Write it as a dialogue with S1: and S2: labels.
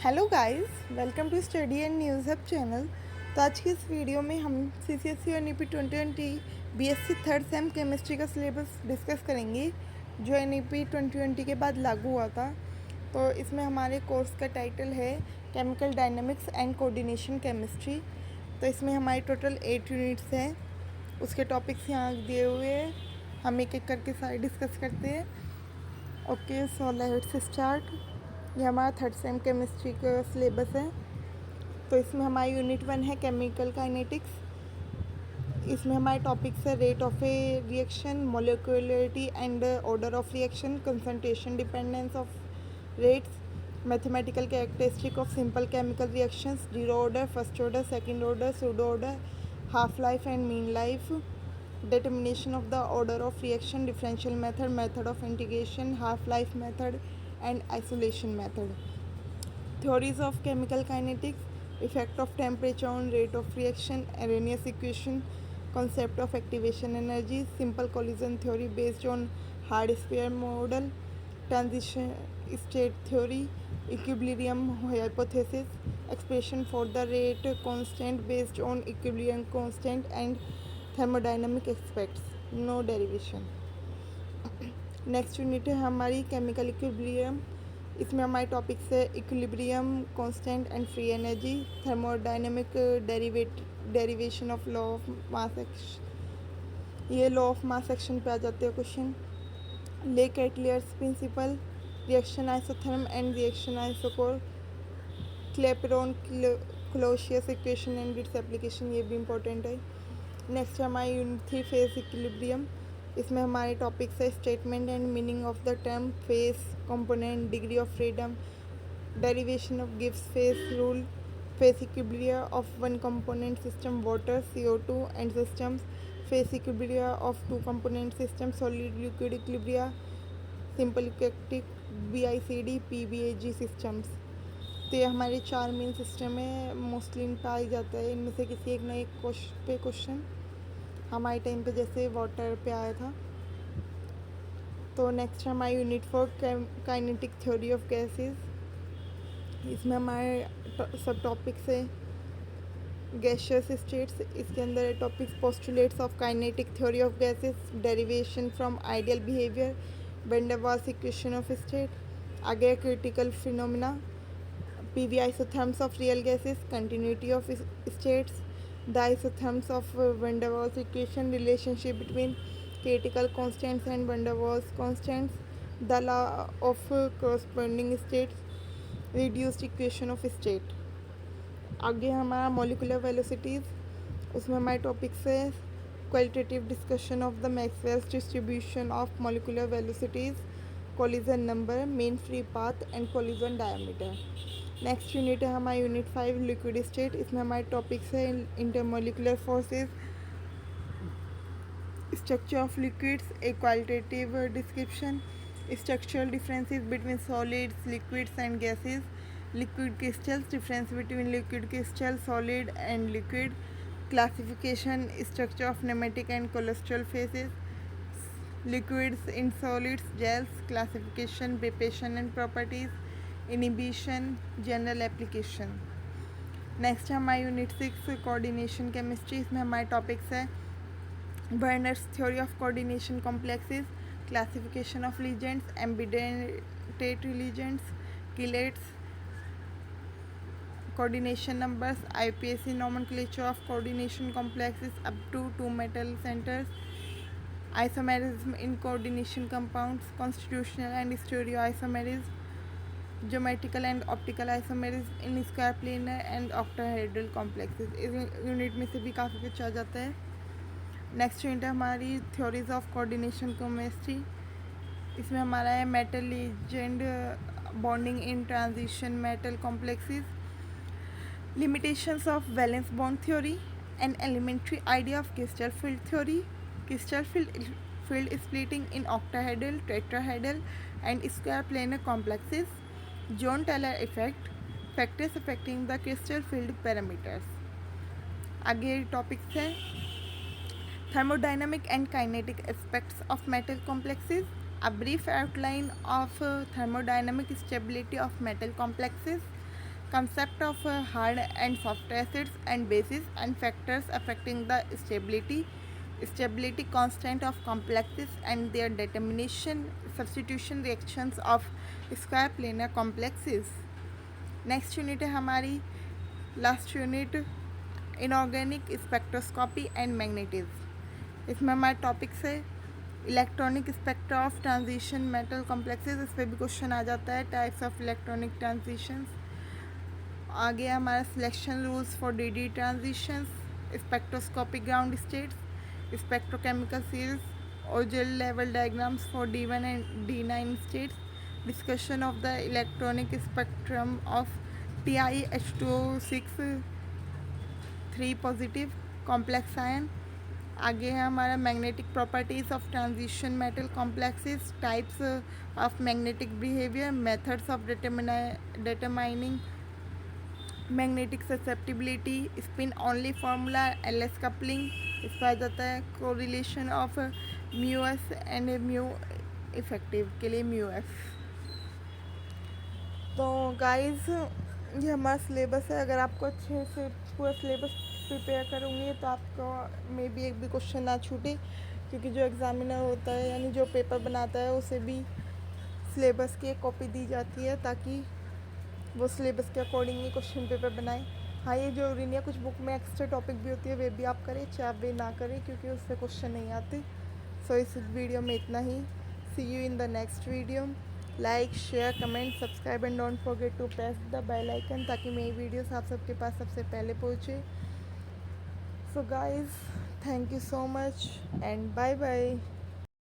S1: Hello guys, welcome to study and news hub channel. तो आज की इस वीडियो में हम सीसीएसई और NEP 2020 BSc third sem chemistry का सिलेबस डिस्कस करेंगे जो एनईपी 2020 के बाद लागू हुआ था। तो इसमें हमारे कोर्स का टाइटल है chemical dynamics and coordination chemistry. तो इसमें हमारी टोटल 8 यूनिट्स हैं। उसके टॉपिक्स यहाँ दिए हुए हैं, हम एक एक करके सारे डिस्कस करते हैं। Okay, so let's start. ये हमारा थर्ड सेम केमिस्ट्री का सिलेबस है। तो इसमें हमारी यूनिट 1 है केमिकल काइनेटिक्स। इसमें हमारे टॉपिक्स है rate of A reaction, molecularity and order of reaction, concentration dependence of rates, mathematical characteristic of simple chemical reactions, zero order, first order, second order, pseudo order, half life and mean life, determination of the order of reaction, differential method, method of integration, half-life method and isolation method. Theories of chemical kinetics, effect of temperature on rate of reaction, Arrhenius equation, concept of activation energy, simple collision theory based on hard sphere model, transition state theory, equilibrium hypothesis, expression for the rate constant based on equilibrium constant and thermodynamic aspects, no derivation. Next unit है हमारी chemical equilibrium. इसमें हमारे topics है equilibrium, constant and free energy, thermodynamic derivation of law of mass action. ये law of mass action पे आ जाते हैं question. Le Chatelier's principle, reaction isotherm and reaction isochore, Clapeyron Clausius equation and its application, ये भी important है। Next है हमारी यूनिट 3 फेस इक्विलिब्रियम। इसमें हमारे टॉपिक्स है statement and meaning of the term phase, component, degree of freedom, derivation of Gibbs phase rule, phase equilibria of one component system water CO2 and systems, phase equilibria of two component system solid liquid equilibria, simple eutectic BICD PBAG systems. तो ये हमारे 4 main system है, mostly इन पर आ ही जाता है। इनमें से किसी एक ना एक पे क्वेश्चन हमारे टाइम पे जैसे वाटर पे आया था। तो नेक्स्ट हमारी unit 4 kinetic theory of gases. इसमें हमारे सब टॉपिक्स है गैसियस स्टेट्स। इसके अंदर topics postulates of kinetic theory of gases, derivation from ideal behaviour, van der Waals equation of state, आगे critical phenomena, PV isotherms of real gases, continuity of states, the isotherms of van der Waals equation, relationship between critical constants and van der Waals constants, the law of corresponding states, reduced equation of state। आगे हमारा molecular velocities, उसमें हमारे topics है qualitative discussion of the Maxwell's distribution of molecular velocities, collision number, mean free path and collision diameter। Next unit है हमारा unit 5 liquid state. इसमें हमारे topics है intermolecular forces, structure of liquids, a qualitative description, structural differences between solids, liquids and gases, liquid crystals, difference between liquid crystal, solid and liquid, classification, structure of nematic and cholesteric phases, liquids in solids, gels, classification, preparation and properties, imbibition, general application. Next है हमारी unit 6 coordination chemistry. इसमें हमारे topics है Werner's theory of coordination complexes, classification of ligands, ambidentate ligands, chelates, coordination numbers, IPAC nomenclature of coordination complexes up to 2 metal centres, isomerism in coordination compounds, constitutional and stereo isomerism, geometrical and optical isomerism in square planar and octahedral complexes. इस unit में से भी काफ़ी कुछ आ जाता है। Next unit है हमारी थ्योरीज ऑफ कोऑर्डिनेशन केमिस्ट्री। इसमें हमारा है metal ligand bonding in transition metal complexes, limitations of valence bond theory, an elementary idea of crystal field theory, crystal field splitting in octahedral, tetrahedral and square planar complexes, John Taylor effect, factors affecting the crystal field parameters। आगे topics है thermodynamic and kinetic aspects of metal complexes, a brief outline of thermodynamic stability of metal complexes, concept of hard and soft acids and bases and factors affecting the stability constant of complexes and their determination, substitution reactions of square planar complexes. Next unit है हमारी last unit inorganic spectroscopy and magnetism. इसमें हमारे topics है electronic spectra of transition metal complexes, इस पर भी question आ जाता है, टाइप्स ऑफ इलेक्ट्रॉनिक ट्रांजिशंस। आगे हमारा selection rules for D transitions, spectroscopic ground states, spectrochemical series और Orgel level diagrams for D1 and D9 states, discussion of the electronic spectrum of TiH2O6 3 positive complex ion। आगे है हमारा magnetic properties of transition metal complexes, types of magnetic behaviour, methods of determining magnetic susceptibility, spin only formula, LS coupling, इस पर आ जाता है correlation of mu S and mu effective के लिए mu F. तो गाइस ये हमारा सिलेबस है, अगर आपको अच्छे से पूरा सिलेबस प्रिपेयर करूँगी तो आपको मे बी एक भी क्वेश्चन ना छूटे, क्योंकि जो एग्ज़ामिनर होता है यानी जो पेपर बनाता है उसे भी सिलेबस की एक कॉपी दी जाती है ताकि वो सिलेबस के अकॉर्डिंग ही क्वेश्चन पेपर बनाए। हाँ ये जरूरी नहीं है, कुछ बुक में एक्स्ट्रा टॉपिक भी होती है, वे भी आप करें चाहे आप वे ना करें, क्योंकि उससे क्वेश्चन नहीं आते। सो इस वीडियो में इतना ही। See you in the next video. Like share comment subscribe and don't forget to press the bell icon ताकि मेरी वीडियोस आप सबके पास सबसे पहले पहुँचे। So guys thank you so much and bye bye.